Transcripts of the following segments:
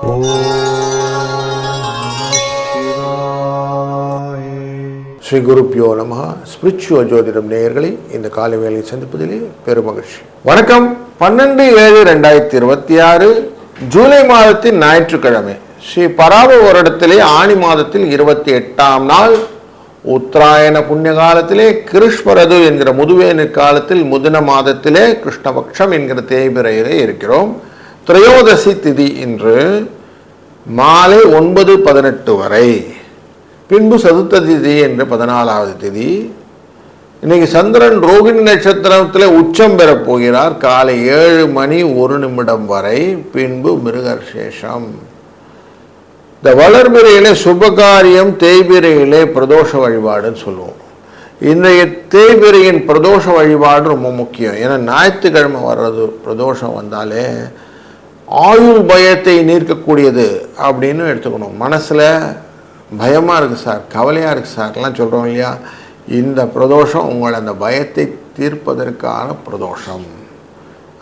ஸ்ரீ குருப்பியோ நமஹ. ஸ்பிரிச்சுவல் ஜோதிடம் நேயர்களை இந்த காலை வேளையை சந்திப்பதிலே பெருமகிழ்ச்சி. வணக்கம். 12/7/2026 ஜூலை மாதத்தின் ஞாயிற்றுக்கிழமை, ஸ்ரீ பராப வருடத்திலே ஆணி மாதத்தில் 28ஆம் நாள், உத்தராயண புண்ணிய காலத்திலே கிருஷ்ணரது என்கிற முதுவேனு காலத்தில் முதன மாதத்திலே கிருஷ்ணபக்ஷம் என்கிற தேய்பிரையிலே இருக்கிறோம். திரையோதசி திதி இன்று மாலை 9:18 வரை, பின்பு சதுர்த்த திதி என்று 14வது திதி. இன்னைக்கு சந்திரன் ரோகிணி நட்சத்திரத்தில் உச்சம் பெறப் போகிறார் காலை 7:01 வரை, பின்பு மிருகசேஷம். இந்த வளர்பிறையிலே சுபகாரியம், தேய்பிரையிலே பிரதோஷ வழிபாடுன்னு சொல்லுவோம். இன்றைய தேய்பிரையின் பிரதோஷ வழிபாடு ரொம்ப முக்கியம். ஏன்னா ஞாயிற்றுக்கிழமை வர்றது, பிரதோஷம் வந்தாலே ஆயுள் பயத்தை நீர்க்கக்கூடியது அப்படின்னு எடுத்துக்கணும். மனசில் பயமாக இருக்குது சார், கவலையாக இருக்குது சார்லாம் சொல்கிறோம் இல்லையா, இந்த பிரதோஷம் உங்களை அந்த பயத்தை தீர்ப்பதற்கான பிரதோஷம்.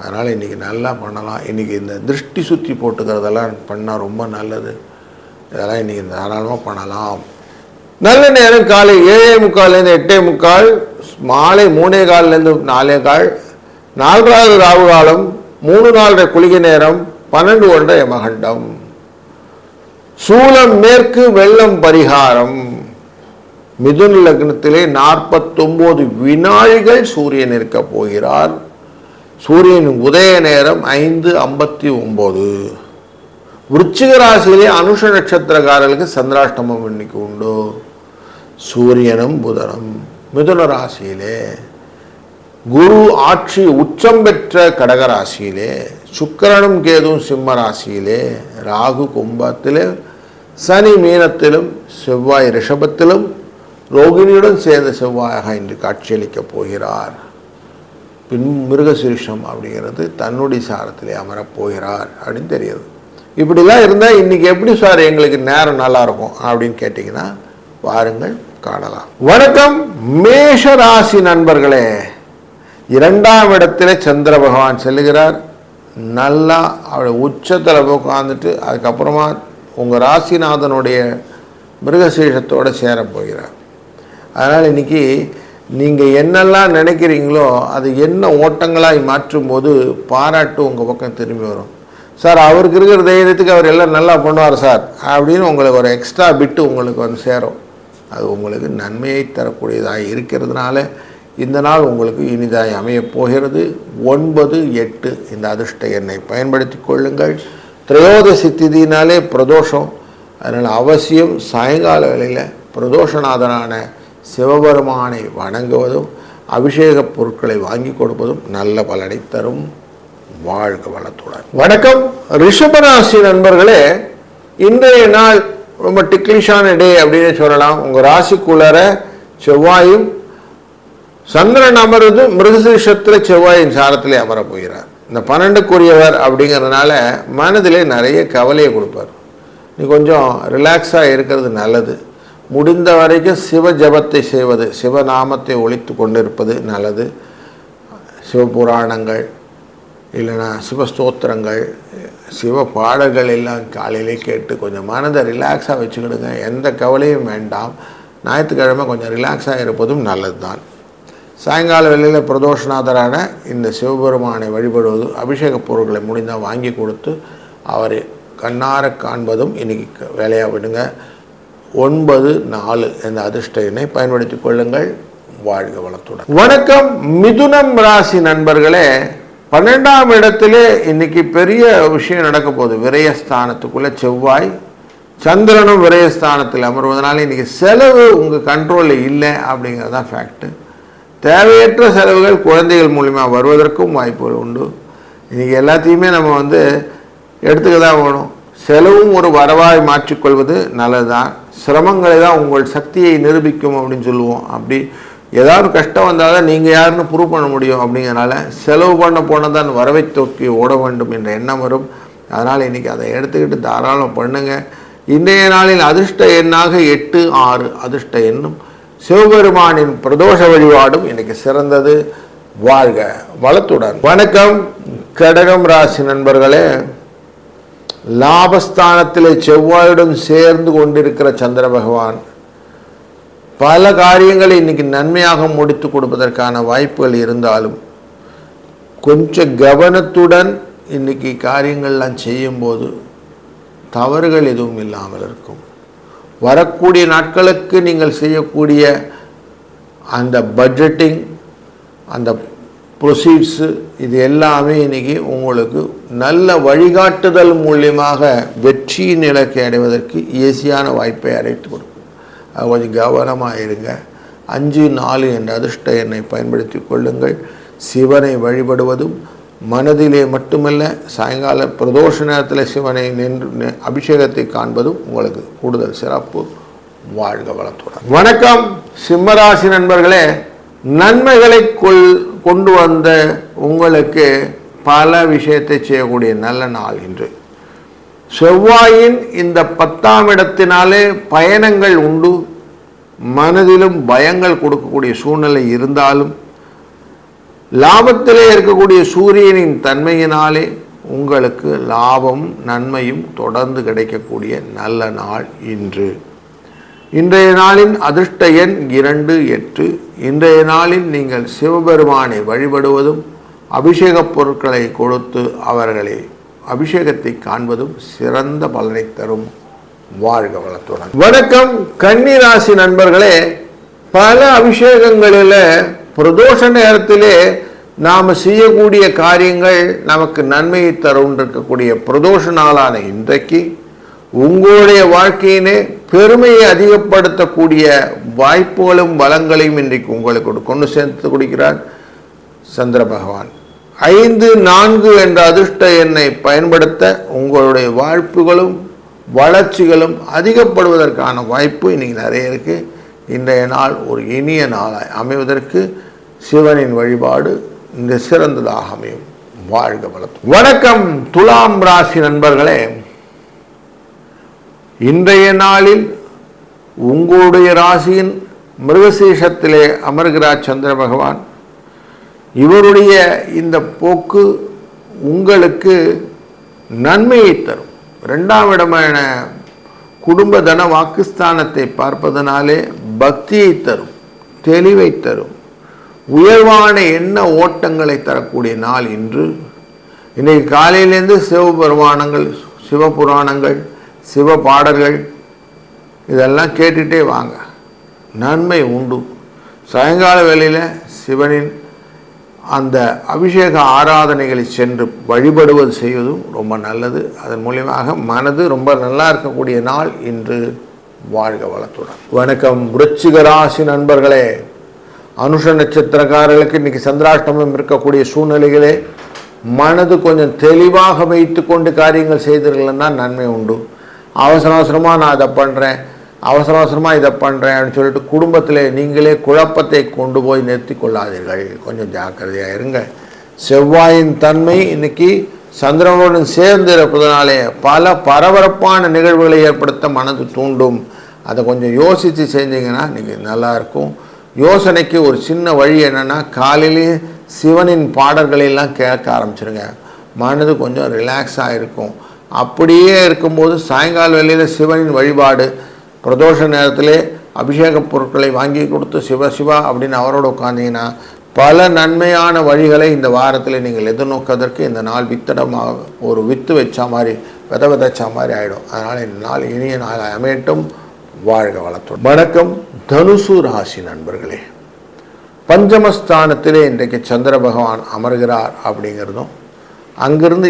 அதனால் இன்றைக்கி நல்லா பண்ணலாம். இன்றைக்கி இந்த திருஷ்டி சுற்றி போட்டுக்கிறதெல்லாம் பண்ணால் ரொம்ப நல்லது. இதெல்லாம் இன்றைக்கி தாராளமாக பண்ணலாம். நல்ல நேரம் காலை 7:45 8:45, மாலை 3:15 4:15, 4வது ராவு காலம், 3:04 குளிகை நேரம், 12:01 யமகண்டம். சூலம் மேற்கு, வெள்ளம் பரிகாரம். மிதுன லக்னத்திலே 49 வினாழிகள் சூரியன் இருக்க போகிறார். சூரியனின் உதய நேரம் 5:59. விருச்சிக ராசியிலே அனுஷ நட்சத்திரக்காரர்களுக்கு சந்திராஷ்டமம் இன்னைக்கு உண்டு. சூரியனும் புதனும் மிதுன ராசியிலே, குரு ஆட்சி உச்சம் பெற்ற கடக ராசியிலே, சுக்கிரனும் கேதுவும் சிம்ம ராசியிலே, ராகு கும்பத்திலே, சனி மீனத்திலும், செவ்வாய் ரிஷபத்திலும், ரோகிணியுடன் சேர்ந்த செவ்வாயாக இன்று காட்சியளிக்கப் போகிறார். பின் மிருகசீரிஷம் அப்படிங்கிறது தன்னுடைய சாரத்திலே அமரப்போகிறார் அப்படின்னு தெரியுது. இப்படிலாம் இருந்தால் இன்றைக்கி எப்படி சார் எங்களுக்கு நேரம் நல்லாயிருக்கும் அப்படின்னு கேட்டிங்கன்னா வாருங்கள் காணலாம். வணக்கம் மேஷ ராசி நண்பர்களே. 2ஆம் இடத்துல சந்திர பகவான் செல்லுகிறார். நல்லா அவருடைய உச்சத்தில் உட்காந்துட்டு அதுக்கப்புறமா உங்கள் ராசிநாதனுடைய மிருகசீஷத்தோடு சேரப்போகிறார். அதனால் இன்றைக்கி நீங்கள் என்னெல்லாம் நினைக்கிறீங்களோ அது என்ன ஓட்டங்களாக மாற்றும்போது பாராட்டு உங்கள் பக்கம் திரும்பி வரும். சார் அவருக்கு இருக்கிற தைரியத்துக்கு அவர் எல்லாம் நல்லா பண்ணுவார் சார் அப்படின்னு உங்களுக்கு ஒரு எக்ஸ்ட்ரா பிட்டு உங்களுக்கு வந்து சேரும். அது உங்களுக்கு நன்மையை தரக்கூடியதாக இருக்கிறதுனால இந்த நாள் உங்களுக்கு இனிதாய் அமையப் போகிறது. 9 8 இந்த அதிர்ஷ்ட எண்ணை பயன்படுத்தி கொள்ளுங்கள். திரையோதசி திதினாலே பிரதோஷம். அதனால் அவசியம் சாயங்கால வேளையில் பிரதோஷநாதனான சிவபெருமானை வணங்குவதும் அபிஷேக பொருட்களை வாங்கி கொடுப்பதும் நல்ல பலனை தரும். வாழ்க வளத்துடன். வணக்கம் ரிஷபராசி நண்பர்களே. இன்றைய நாள் ரொம்ப டிக்லிஷான டே அப்படின்னு சொல்லலாம். உங்கள் ராசிக்குள்ளார செவ்வாயும் சந்திரன் அமர்வது மிருகசீரிஷத்தில் செவ்வாயின் சாரத்திலே அமரப் போகிறார். இந்த 12க்குரியவர் அப்படிங்கிறதுனால மனதிலே நிறைய கவலையை கொடுப்பார். நீ கொஞ்சம் ரிலாக்ஸாக இருக்கிறது நல்லது. முடிந்த வரைக்கும் சிவ ஜபத்தை செய்வது, சிவநாமத்தை ஒழித்து கொண்டிருப்பது நல்லது. சிவபுராணங்கள் இல்லைன்னா சிவஸ்தோத்திரங்கள், சிவ பாடல்கள் எல்லாம் காலையிலே கேட்டு கொஞ்சம் மனதை ரிலாக்ஸாக வச்சுக்கிடுங்க. எந்த கவலையும் வேண்டாம். ஞாயிற்றுக்கிழமை கொஞ்சம் ரிலாக்ஸாக இருப்பதும் நல்லது தான். சாயங்கால வேளையில் பிரதோஷநாதரான இந்த சிவபெருமானை வழிபடுவது, அபிஷேக பொருட்களை முடிந்தால் வாங்கி கொடுத்து அவரை கண்ணார காண்பதும் இன்றைக்கி வேலையாக விடுங்க. 9 4 இந்த அதிர்ஷ்ட எண்ணை பயன்படுத்தி கொள்ளுங்கள். வாழ்க வளத்துடன். வணக்கம் மிதுனம் ராசி நண்பர்களே. 12ஆம் இடத்திலே இன்னைக்கு பெரிய விஷயம் நடக்க போகுது. விரயஸ்தானத்துக்குள்ளே செவ்வாய் சந்திரனும் விரயஸ்தானத்தில் அமர்வதனால இன்றைக்கி செலவு உங்கள் கண்ட்ரோலில் இல்லை அப்படிங்கிறது தான் ஃபேக்ட்டு. தேவையற்ற செலவுகள் குழந்தைகள் மூலிமா வருவதற்கும் வாய்ப்புகள் உண்டு. இன்றைக்கி எல்லாத்தையுமே நம்ம எடுத்துக்க தான் வேணும். செலவும் ஒரு வரவாய் மாற்றிக்கொள்வது நல்லது தான். சிரமங்களை தான் உங்கள் சக்தியை நிரூபிக்கும் அப்படின்னு சொல்லுவோம். அப்படி ஏதாவது கஷ்டம் வந்தால் தான் நீங்கள் யாருன்னு ப்ரூவ் பண்ண முடியும். அப்படிங்கிறனால செலவு பண்ண போனதான் வரவை தூக்கி ஓட வேண்டும் என்ற எண்ணம் வரும். அதனால் இன்றைக்கி அதை எடுத்துக்கிட்டு தாராளம் பண்ணுங்கள். இன்றைய நாளில் அதிர்ஷ்ட எண்ணாக 8 6 அதிர்ஷ்ட எண்ணும் சிவபெருமானின் பிரதோஷ வழிபாடும் இன்னைக்கு சிறந்தது. வாழ்க வளத்துடன். வணக்கம் கடகம் ராசி நண்பர்களே. லாபஸ்தானத்திலே செவ்வாயுடன் சேர்ந்து கொண்டிருக்கிற சந்திர பகவான் பல காரியங்களை இன்னைக்கு நன்மையாக முடித்து கொடுப்பதற்கான வாய்ப்புகள் இருந்தாலும் கொஞ்சம் கவனத்துடன் இன்னைக்கு காரியங்கள்லாம் செய்யும்போது தவறுகள் எதுவும் இல்லாமல் இருக்கும். வரக்கூடிய நாட்களுக்கு நீங்கள் செய்யக்கூடிய அந்த பட்ஜெட்டிங், அந்த ப்ரொசீட்ஸு, இது எல்லாமே இன்னைக்கு உங்களுக்கு நல்ல வழிகாட்டுதல் மூலியமாக வெற்றியின் இலக்கை அடைவதற்கு ஈஸியான வாய்ப்பை அடைத்து கொடுக்கும். அது கொஞ்சம் கவனமாக இருங்க. 5-4 என்ற அதிர்ஷ்ட எண்ணை பயன்படுத்தி கொள்ளுங்கள். சிவனை வழிபடுவதும் மனதிலே மட்டுமல்ல, சாயங்கால பிரதோஷ நேரத்தில் சிவனை நின்று அபிஷேகத்தை காண்பதும் உங்களுக்கு கூடுதல் சிறப்பு. வாழ்க வளத்துடன். வணக்கம் சிம்மராசி நண்பர்களே. நன்மைகளை கொண்டு வந்த உங்களுக்கு பல விஷயத்தை செய்யக்கூடிய நல்ல நாள் இன்று. செவ்வாயின் இந்த 10ஆம் இடத்தினாலே பயணங்கள் உண்டு. மனதிலும் பயங்கள் கொடுக்கக்கூடிய சூழ்நிலை இருந்தாலும் லாபத்திலே இருக்கக்கூடிய சூரியனின் தன்மையினாலே உங்களுக்கு லாபம் நன்மையும் தொடர்ந்து கிடைக்கக்கூடிய நல்ல நாள் இன்று. இன்றைய நாளின் அதிர்ஷ்ட எண் 2, 8. இன்றைய நாளில் நீங்கள் சிவபெருமானை வழிபடுவதும் அபிஷேக பொருட்களை கொடுத்து அவர்களை அபிஷேகத்தை காண்பதும் சிறந்த பலனை தரும். வாழ்க வளத்துடன். வணக்கம் கன்னிராசி நண்பர்களே. பல அபிஷேகங்களில் பிரதோஷ நேரத்திலே நாம் செய்யக்கூடிய காரியங்கள் நமக்கு நன்மையை தரும் இருக்கக்கூடிய பிரதோஷ நாளான இன்றைக்கு உங்களுடைய வாழ்க்கையினே பெருமையை அதிகப்படுத்தக்கூடிய வாய்ப்புகளும் பலங்களையும் இன்றைக்கு உங்களுக்கு கொண்டு சேர்த்து கொடுக்கிறார் சந்திர பகவான். 5, 4 என்ற அதிர்ஷ்ட எண்ணை பயன்படுத்த உங்களுடைய வாய்ப்புகளும் வளர்ச்சிகளும் அதிகப்படுவதற்கான வாய்ப்பு இன்னைக்கு நிறைய இருக்கு. இன்றைய நாள் ஒரு இனிய நாளாய் அமைவதற்கு சிவனின் வழிபாடு இந்த சிறந்ததாக அமையும். வாழ்க வளத்துடன். வணக்கம் துலாம் ராசி நண்பர்களே. இன்றைய நாளில் உங்களுடைய ராசியின் மிருகசீஷத்திலே அமர்கிறார் சந்திர பகவான். இவருடைய இந்த போக்கு உங்களுக்கு நன்மையை தரும். 2ஆம் இடமான குடும்ப தன வாக்குஸ்தானத்தை பார்ப்பதனாலே பக்தியை தரும், தெளிவை தரும், உயர்வான எண்ண ஓட்டங்களை தரக்கூடிய நாள் இன்று. இன்றைக்கு காலையிலேருந்து சிவபெருமானங்கள், சிவபுராணங்கள், சிவ பாடல்கள் இதெல்லாம் கேட்டுகிட்டே வாங்க, நன்மை உண்டு. சாயங்கால வேளையில் சிவனின் அந்த அபிஷேக ஆராதனைகளை சென்று வழிபடுவது செய்வதும் ரொம்ப நல்லது. அதன் மூலியமாக மனது ரொம்ப நல்லா இருக்கக்கூடிய நாள் இன்று. வாழ்க வளத்துடன். வணக்கம் விருச்சிக ராசி நண்பர்களே. அனுஷ நட்சத்திரக்காரர்களுக்கு இன்னைக்கு சந்திராஷ்டமம் இருக்கக்கூடிய சூழ்நிலைகளே மனது கொஞ்சம் தெளிவாக வைத்து கொண்டு காரியங்கள் செய்தீர்கள்னா நன்மை உண்டு. அவசரமாக நான் அதை பண்ணுறேன், அவசரமாக இதை பண்ணுறேன் அப்படின்னு சொல்லிட்டு குடும்பத்தில் நீங்களே குழப்பத்தை கொண்டு போய் நிறுத்தி கொள்ளாதீர்கள். கொஞ்சம் ஜாக்கிரதையாக இருங்க. செவ்வாயின் தன்மை இன்னைக்கு சந்திரனுடன் சேர்ந்து இருப்பதனாலே பல பரபரப்பான நிகழ்வுகளை ஏற்படுத்த மனது தூண்டும். அதை கொஞ்சம் யோசித்து செஞ்சீங்கன்னா நீங்கள் நல்லாயிருக்கும். யோசனைக்கு ஒரு சின்ன வழி என்னென்னா, காலையிலேயே சிவனின் பாடல்களெல்லாம் கேட்க ஆரம்பிச்சிருங்க. மனது கொஞ்சம் ரிலாக்ஸாக இருக்கும். அப்படியே இருக்கும்போது சாயங்கால வேளையில் சிவனின் வழிபாடு, பிரதோஷ நேரத்திலே அபிஷேக பொருட்களை வாங்கி கொடுத்து சிவா அப்படின்னு அவரோட உட்காந்தீங்கன்னா பல நன்மையான வழிகளை இந்த வாரத்தில் நீங்கள் எதிர்நோக்குவதற்கு இந்த நாள் வித்தடமாக ஒரு வித்து வச்ச மாதிரி விதைச்சா மாதிரி ஆகிடும். அதனால் இந்த நாள் இனிய நாள் அமையட்டும். வாழ்க வளத்துடன். வணக்கம் தனுசு ராசி நண்பர்களே. பஞ்சமஸ்தானத்திலே இன்றைக்கு சந்திர பகவான் அமர்கிறார் அப்படிங்கிறதும், அங்கிருந்து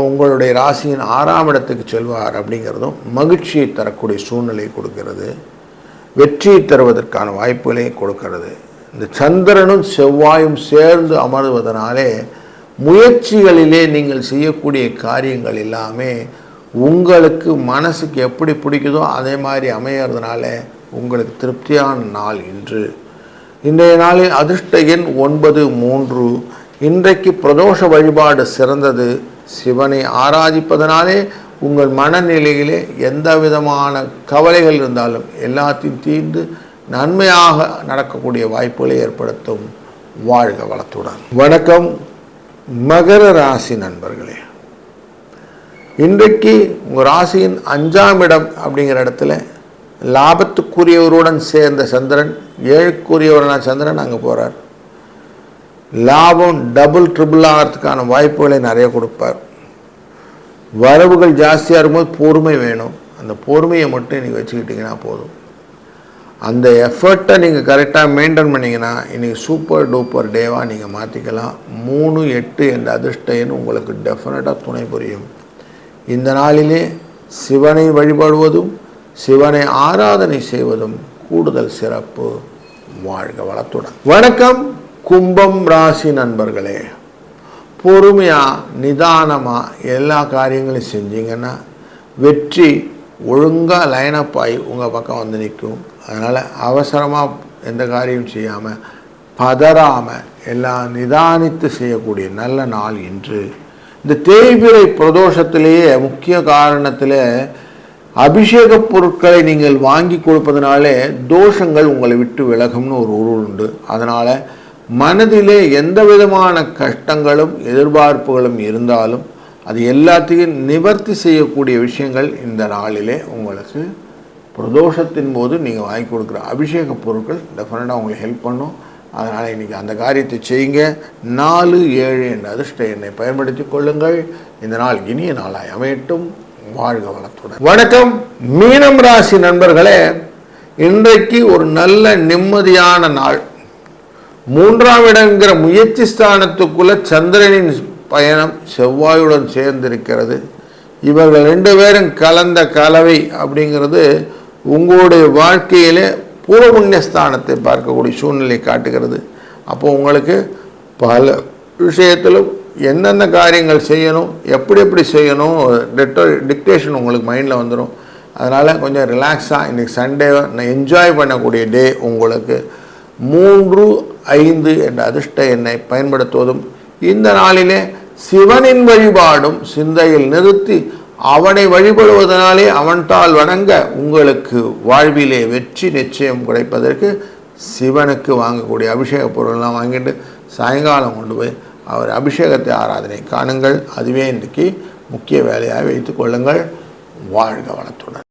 உங்களுடைய ராசியின் 6ஆம் இடத்துக்கு செல்வார் அப்படிங்கிறதும் மகிழ்ச்சியை தரக்கூடிய சூழ்நிலை கொடுக்கிறது, வெற்றியை தருவதற்கான வாய்ப்புகளை கொடுக்கிறது. இந்த சந்திரனும் செவ்வாயும் சேர்ந்து அமர்வதனாலே முயற்சிகளிலே நீங்கள் செய்யக்கூடிய காரியங்கள் எல்லாமே உங்களுக்கு மனசுக்கு எப்படி பிடிக்குதோ அதே மாதிரி அமையறதுனால உங்களுக்கு திருப்தியான நாள் இன்று. இன்றைய நாளில் அதிர்ஷ்ட எண் 9, 3. இன்றைக்கு பிரதோஷ வழிபாடு சிறந்தது. சிவனை ஆராதிப்பதனாலே உங்கள் மனநிலையிலே எந்த விதமான கவலைகள் இருந்தாலும் எல்லாத்தையும் தீர்ந்து நன்மையாக நடக்கக்கூடிய வாய்ப்புகளை ஏற்படுத்தும். வாழ்க வளத்துடன். வணக்கம் மகர ராசி நண்பர்களே. இன்றைக்கு உங்கள் ராசியின் 5ஆம் இடம் அப்படிங்கிற இடத்துல லாபத்துக்குரியவருடன் சேர்ந்த சந்திரன், 7க்குரியவரான சந்திரன் அங்கே போகிறார். லாபம் டபுள் ட்ரிபிள் ஆகிறதுக்கான வாய்ப்புகளை நிறைய கொடுப்பார். வரவுகள் ஜாஸ்தியாக இருக்கும்போது பொறுமை வேணும். அந்த பொறுமையை மட்டும் நீங்கள் வச்சுக்கிட்டிங்கன்னா போதும். அந்த எஃபர்ட்டை நீங்கள் கரெக்டாக மெயின்டைன் பண்ணிங்கன்னா இன்றைக்கி சூப்பர் டூப்பர் டேவாக நீங்கள் மாற்றிக்கலாம். 3, 8 என்ற அதிர்ஷ்ட எண் உங்களுக்கு டெஃபினட்டாக துணை புரியும். இந்த நாளிலே சிவனை வழிபடுவதும் சிவனை ஆராதனை செய்வதும் கூடுதல் சிறப்பு. வாழ்க வளத்துடன். வணக்கம் கும்பம் ராசி நண்பர்களே. பொறுமையாக நிதானமாக எல்லா காரியங்களையும் செஞ்சீங்கன்னா வெற்றி ஒழுங்காக லைனப் ஆகி உங்கள் பக்கம் வந்து நிற்கும். அதனால் அவசரமாக எந்த காரியம் செய்யாமல் பதறாமல் எல்லாம் நிதானித்து செய்யக்கூடிய நல்ல நாள் இன்று. இந்த தேய்பிறை பிரதோஷத்திலேயே முக்கிய காரணத்தில் அபிஷேக பொருட்களை நீங்கள் வாங்கி கொடுப்பதனாலே தோஷங்கள் உங்களை விட்டு விலகும்னு ஒரு உருள் உண்டு. அதனால் மனதிலே எந்த விதமான கஷ்டங்களும் எதிர்பார்ப்புகளும் இருந்தாலும் அது எல்லாத்தையும் நிவர்த்தி செய்யக்கூடிய விஷயங்கள் இந்த நாளிலே உங்களுக்கு பிரதோஷத்தின் போது நீங்கள் வாங்கி கொடுக்குற அபிஷேக பொருட்கள் டெஃபினட்டாக உங்களுக்கு ஹெல்ப் பண்ணும். அதனால் இன்றைக்கி அந்த காரியத்தை செய்யுங்க. 4, 7 என்ற அதிர்ஷ்ட எண்ணை பயன்படுத்தி கொள்ளுங்கள். இந்த நாள் இனிய நாளாய் அமையட்டும். வாழ்க வளத்துடன். வணக்கம் மீனம் ராசி நண்பர்களே. இன்றைக்கு ஒரு நல்ல நிம்மதியான நாள். 3ஆம் இடங்கிற முயற்சி ஸ்தானத்துக்குள்ள சந்திரனின் பயணம் செவ்வாயுடன் சேர்ந்திருக்கிறது. இவர்கள் 2 பேரும் கலந்த கலவை அப்படிங்கிறது உங்களுடைய வாழ்க்கையிலே பூர்வ புண்ணிய ஸ்தானத்தை பார்க்கக்கூடிய சூழ்நிலை காட்டுகிறது. அப்போ உங்களுக்கு பல விஷயத்திலும் எந்தெந்த காரியங்கள் செய்யணும், எப்படி செய்யணும் டிக்டேஷன் உங்களுக்கு மைண்டில் வந்துடும். அதனால் கொஞ்சம் ரிலாக்ஸாக இன்றைக்கி சண்டே என்ஜாய் பண்ணக்கூடிய டே உங்களுக்கு. 3, 5 என்ற அதிர்ஷ்ட எண்ணை பயன்படுத்துவதும் இந்த நாளிலே சிவனின் வழிபாடும் சிந்தையில் நிறுத்தி அவனை வழிபடுவதனாலே அவன்தால் வணங்க உங்களுக்கு வாழ்விலே வெற்றி நிச்சயம் கிடைப்பதற்கு சிவனுக்கு வாங்கக்கூடிய அபிஷேக பொருள்லாம் வாங்கிட்டு சாயங்காலம் கொண்டு போய் அவர் அபிஷேகத்தை ஆராதனை காணுங்கள். அதுவே இன்றைக்கு முக்கிய வேலையாக வைத்து கொள்ளுங்கள். வாழ்க வளத்துடன்.